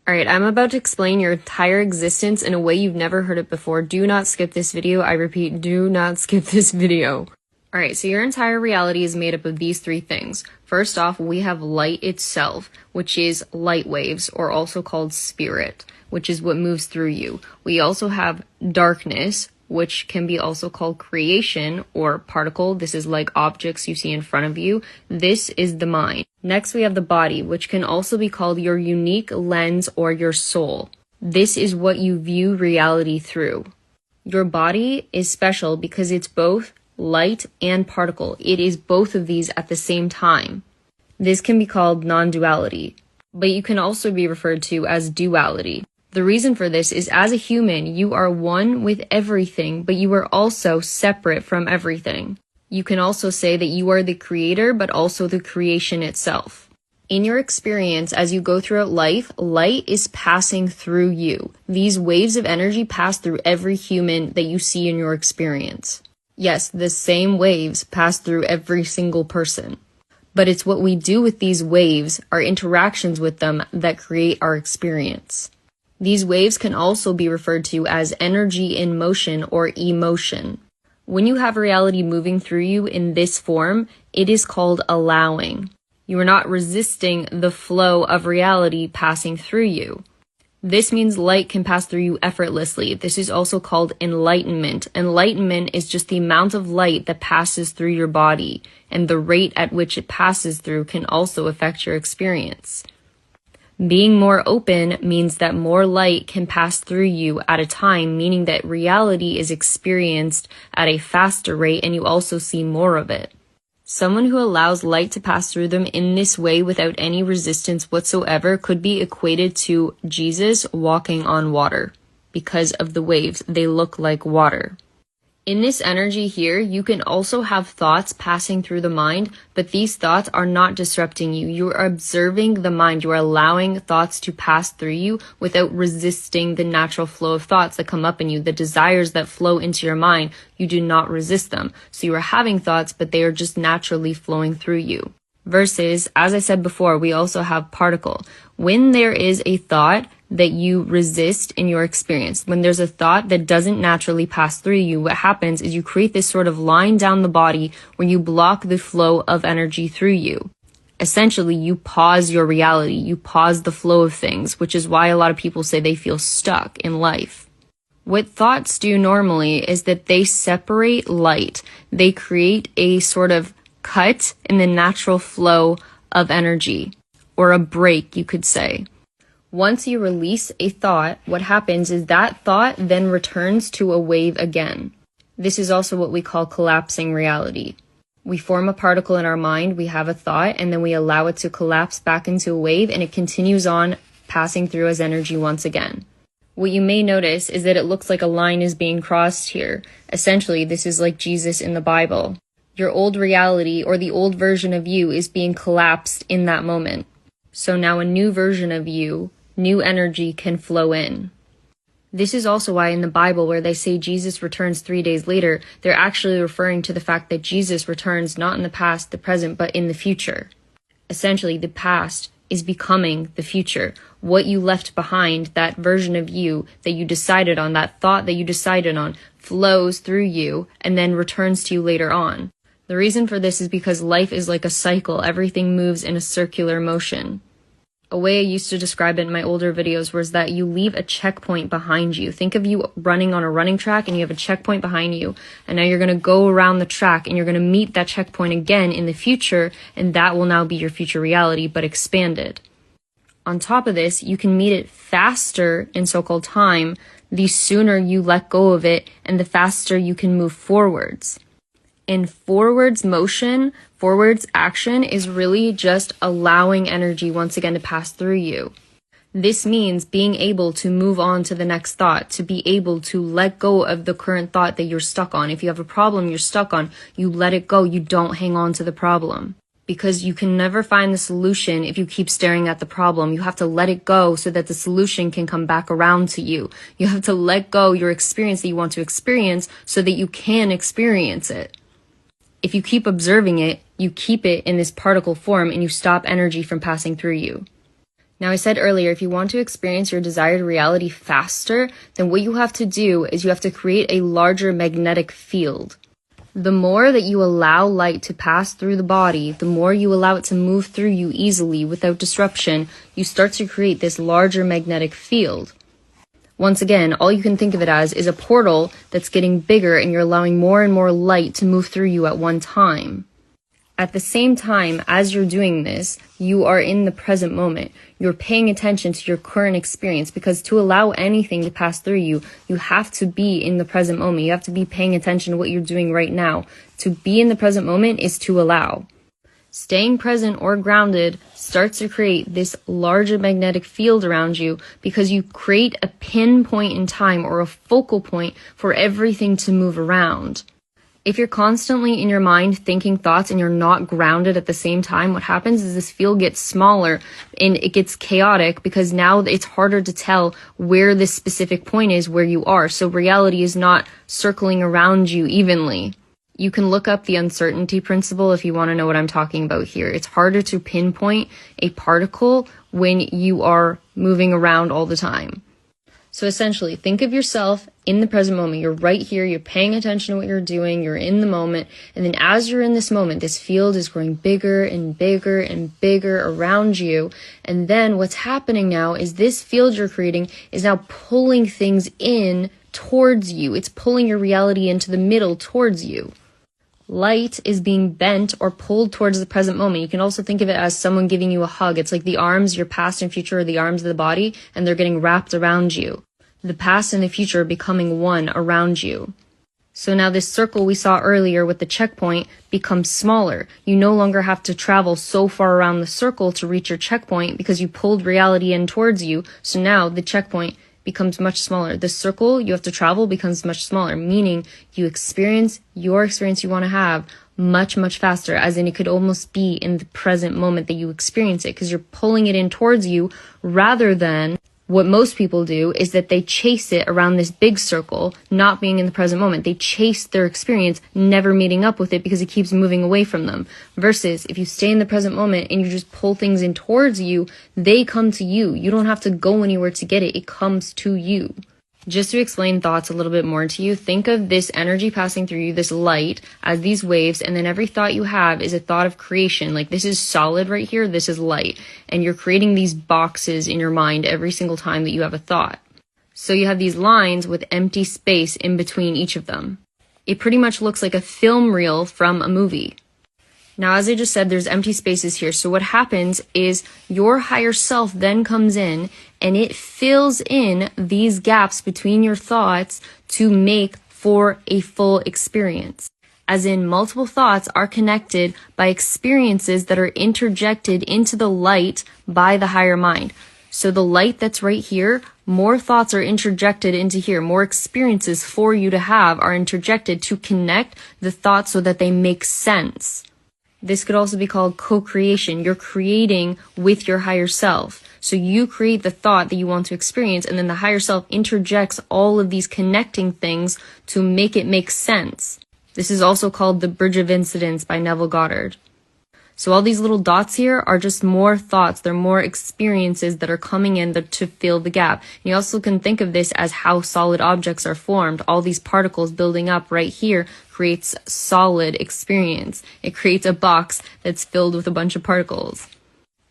Alright, I'm about to explain your entire existence in a way you've never heard it before. Do not skip this video. I repeat, do not skip this video. Alright, so your entire reality is made up of these three things. First off, we have light itself, which is light waves, or also called spirit, which is what moves through you. We also have darkness, which can be also called creation or particle. This is like objects you see in front of you. This is the mind. Next, we have the body, which can also be called your unique lens or your soul. This is what you view reality through. Your body is special because it's both light and particle. It is both of these at the same time. This can be called non-duality, but you can also be referred to as duality. The reason for this is as a human, you are one with everything, but you are also separate from everything. You can also say that you are the creator, but also the creation itself. In your experience, as you go throughout life, light is passing through you. These waves of energy pass through every human that you see in your experience. Yes, the same waves pass through every single person. But it's what we do with these waves, our interactions with them, that create our experience. These waves can also be referred to as energy in motion or emotion. When you have reality moving through you in this form, it is called allowing. You are not resisting the flow of reality passing through you. This means light can pass through you effortlessly. This is also called enlightenment. Enlightenment is just the amount of light that passes through your body, and the rate at which it passes through can also affect your experience. Being more open means that more light can pass through you at a time, meaning that reality is experienced at a faster rate and you also see more of it. Someone who allows light to pass through them in this way without any resistance whatsoever could be equated to Jesus walking on water. Because of the waves, they look like water. In this energy here, you can also have thoughts passing through the mind, but these thoughts are not disrupting you. You are observing the mind. You are allowing thoughts to pass through you without resisting the natural flow of thoughts that come up in you. The desires that flow into your mind, you do not resist them. So you are having thoughts, but they are just naturally flowing through you. Versus, as I said before, we also have particle. When there is a thought that you resist in your experience, when there's a thought that doesn't naturally pass through you, what happens is you create this sort of line down the body where you block the flow of energy through you. Essentially, you pause your reality, you pause the flow of things, which is why a lot of people say they feel stuck in life. What thoughts do normally is that they separate light. They create a sort of cut in the natural flow of energy, or a break, you could say. Once you release a thought, what happens is that thought then returns to a wave again. This is also what we call collapsing reality. We form a particle in our mind, we have a thought, and then we allow it to collapse back into a wave, and it continues on passing through as energy once again. What you may notice is that it looks like a line is being crossed here. Essentially, this is like Jesus in the Bible. Your old reality, or the old version of you, is being collapsed in that moment. So now a new version of you, new energy can flow in. This is also why in the Bible, where they say Jesus returns 3 days later, they're actually referring to the fact that Jesus returns not in the past, the present, but in the future. Essentially, the past is becoming the future. What you left behind, that version of you that you decided on, that thought that you decided on, flows through you and then returns to you later on. The reason for this is because life is like a cycle. Everything moves in a circular motion. A way I used to describe it in my older videos was that you leave a checkpoint behind you. Think of you running on a running track and you have a checkpoint behind you. And now you're going to go around the track and you're going to meet that checkpoint again in the future. And that will now be your future reality, but expanded. On top of this, you can meet it faster in so-called time, the sooner you let go of it and the faster you can move forwards. In forwards motion, forwards action is really just allowing energy once again to pass through you. This means being able to move on to the next thought, to be able to let go of the current thought that you're stuck on. If you have a problem you're stuck on, you let it go. You don't hang on to the problem. Because you can never find the solution if you keep staring at the problem. You have to let it go so that the solution can come back around to you. You have to let go your experience that you want to experience so that you can experience it. If you keep observing it, you keep it in this particle form and you stop energy from passing through you. Now, I said earlier, if you want to experience your desired reality faster, then what you have to do is you have to create a larger magnetic field. The more that you allow light to pass through the body, the more you allow it to move through you easily without disruption, you start to create this larger magnetic field. Once again, all you can think of it as is a portal that's getting bigger and you're allowing more and more light to move through you at one time. At the same time, as you're doing this, you are in the present moment. You're paying attention to your current experience, because to allow anything to pass through you, you have to be in the present moment. You have to be paying attention to what you're doing right now. To be in the present moment is to allow. Staying present or grounded starts to create this larger magnetic field around you, because you create a pinpoint in time or a focal point for everything to move around. If you're constantly in your mind thinking thoughts and you're not grounded at the same time, what happens is this field gets smaller and it gets chaotic, because now it's harder to tell where this specific point is where you are. So reality is not circling around you evenly. You can look up the uncertainty principle if you want to know what I'm talking about here. It's harder to pinpoint a particle when you are moving around all the time. So essentially, think of yourself in the present moment. You're right here, you're paying attention to what you're doing, you're in the moment, and then as you're in this moment, this field is growing bigger and bigger and bigger around you, and then what's happening now is this field you're creating is now pulling things in towards you. It's pulling your reality into the middle towards you. Light is being bent or pulled towards the present moment. You can also think of it as someone giving you a hug. It's like the arms, your past and future are the arms of the body, and they're getting wrapped around you. The past and the future are becoming one around you. So now this circle we saw earlier with the checkpoint becomes smaller. You no longer have to travel so far around the circle to reach your checkpoint, because you pulled reality in towards you. So now the checkpoint becomes much smaller. The circle you have to travel becomes much smaller, meaning you experience your experience you want to have much, much faster, as in it could almost be in the present moment that you experience it, because you're pulling it in towards you, rather than what most people do is that they chase it around this big circle, not being in the present moment. They chase their experience, never meeting up with it because it keeps moving away from them. Versus if you stay in the present moment and you just pull things in towards you, they come to you. You don't have to go anywhere to get it. It comes to you. Just to explain thoughts a little bit more to you, think of this energy passing through you, this light, as these waves, and then every thought you have is a thought of creation. Like, this is solid right here, this is light, and you're creating these boxes in your mind every single time that you have a thought. So you have these lines with empty space in between each of them. It pretty much looks like a film reel from a movie. Now, as I just said, there's empty spaces here. So what happens is your higher self then comes in and it fills in these gaps between your thoughts to make for a full experience. As in, multiple thoughts are connected by experiences that are interjected into the light by the higher mind. So the light that's right here, more thoughts are interjected into here. More experiences for you to have are interjected to connect the thoughts so that they make sense. This could also be called co-creation. You're creating with your higher self. So you create the thought that you want to experience, and then the higher self interjects all of these connecting things to make it make sense. This is also called the Bridge of Incidents by Neville Goddard. So all these little dots here are just more thoughts. They're more experiences that are coming in to fill the gap. And you also can think of this as how solid objects are formed. All these particles building up right here creates solid experience. It creates a box that's filled with a bunch of particles.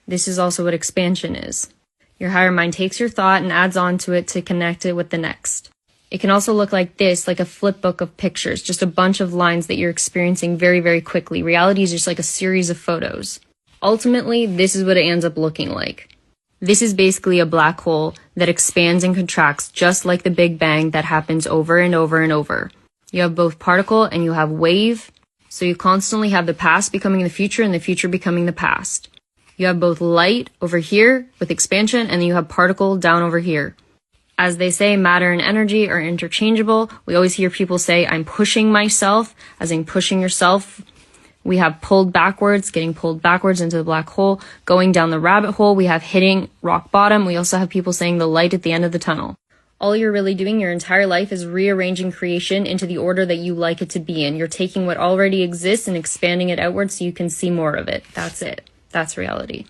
This is also what expansion is. Your higher mind takes your thought and adds on to it to connect it with the next. It can also look like this, like a flip book of pictures, just a bunch of lines that you're experiencing very, very quickly. Reality is just like a series of photos. Ultimately, this is what it ends up looking like. This is basically a black hole that expands and contracts just like the Big Bang that happens over and over and over. You have both particle and you have wave, so you constantly have the past becoming the future and the future becoming the past. You have both light over here with expansion, and then you have particle down over here. As they say, matter and energy are interchangeable. We always hear people say, I'm pushing myself, as in pushing yourself. We have pulled backwards, getting pulled backwards into the black hole. Going down the rabbit hole, we have hitting rock bottom. We also have people saying the light at the end of the tunnel. All you're really doing your entire life is rearranging creation into the order that you like it to be in. You're taking what already exists and expanding it outwards so you can see more of it. That's it. That's reality.